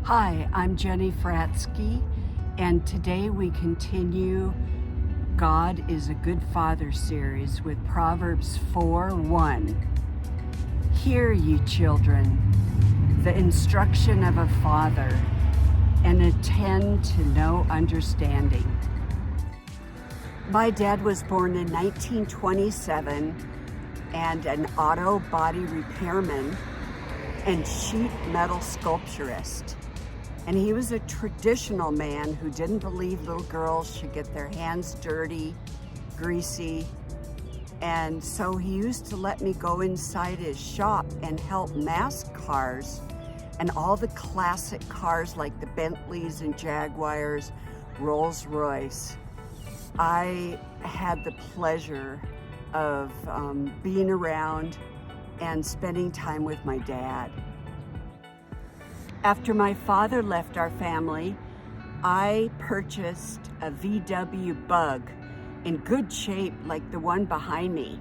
Hi, I'm Jenny Fratzke, and today we continue God is a Good Father series with Proverbs 4:1. Hear, ye children, the instruction of a father, and attend to no understanding. My dad was born in 1927 and an auto body repairman and sheet metal sculpturist. And he was a traditional man who didn't believe little girls should get their hands dirty, greasy. And so he used to let me go inside his shop and help mask cars and all the classic cars like the Bentleys and Jaguars, Rolls Royce. I had the pleasure of being around and spending time with my dad. After my father left our family, I purchased a VW Bug in good shape like the one behind me.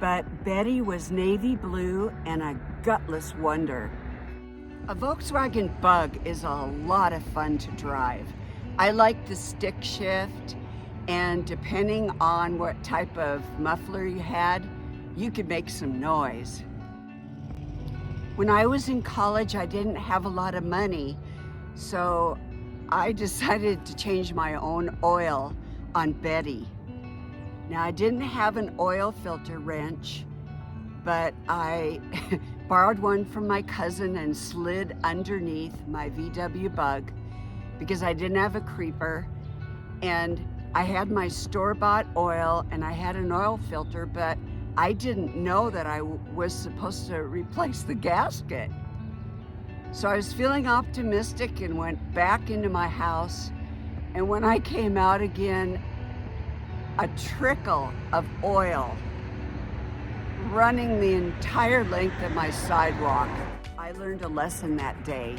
But Betty was navy blue and a gutless wonder. A Volkswagen Bug is a lot of fun to drive. I like the stick shift, and depending on what type of muffler you had, you could make some noise. When I was in college, I didn't have a lot of money, so I decided to change my own oil on Betty. Now, I didn't have an oil filter wrench, but I borrowed one from my cousin and slid underneath my VW Bug because I didn't have a creeper, and I had my store-bought oil and I had an oil filter, but I didn't know that I was supposed to replace the gasket. So I was feeling optimistic and went back into my house. And when I came out again, a trickle of oil running the entire length of my sidewalk. I learned a lesson that day.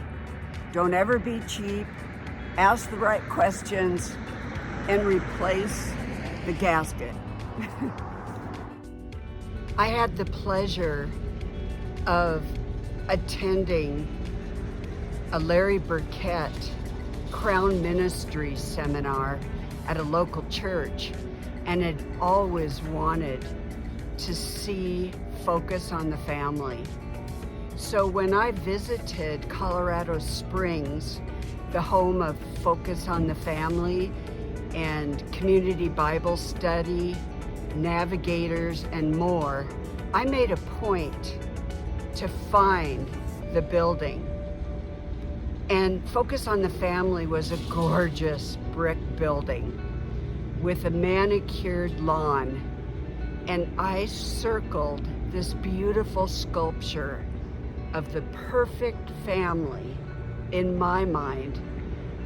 Don't ever be cheap, ask the right questions, and replace the gasket. I had the pleasure of attending a Larry Burkett Crown Ministry seminar at a local church, and had always wanted to see Focus on the Family. So when I visited Colorado Springs, the home of Focus on the Family and Community Bible Study, Navigators, and more, I made a point to find the building. And Focus on the Family was a gorgeous brick building with a manicured lawn. And I circled this beautiful sculpture of the perfect family in my mind.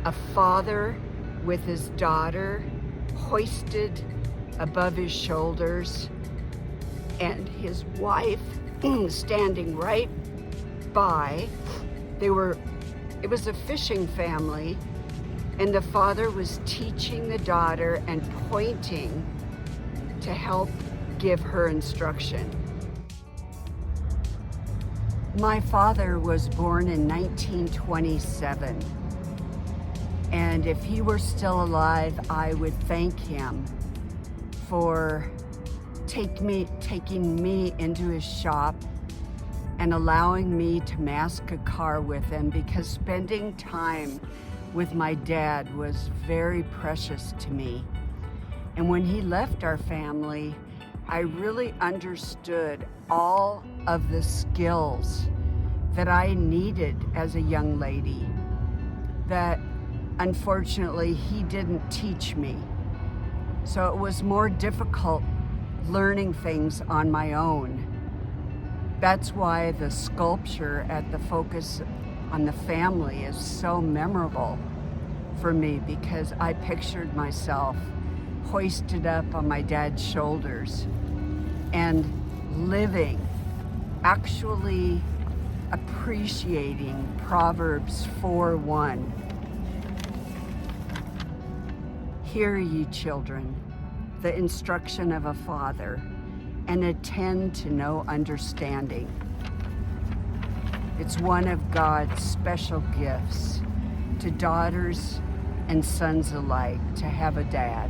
A father with his daughter hoisted above his shoulders, and his wife standing right by. It was a fishing family, and the father was teaching the daughter and pointing to help give her instruction. My father was born in 1927, and if he were still alive, I would thank him for taking me into his shop and allowing me to mask a car with him, because spending time with my dad was very precious to me. And when he left our family, I really understood all of the skills that I needed as a young lady that unfortunately he didn't teach me. So it was more difficult learning things on my own. That's why the sculpture at the Focus on the Family is so memorable for me, because I pictured myself hoisted up on my dad's shoulders and living, actually appreciating Proverbs 4:1. Hear, ye children, the instruction of a father, and attend to no understanding. It's one of God's special gifts to daughters and sons alike to have a dad.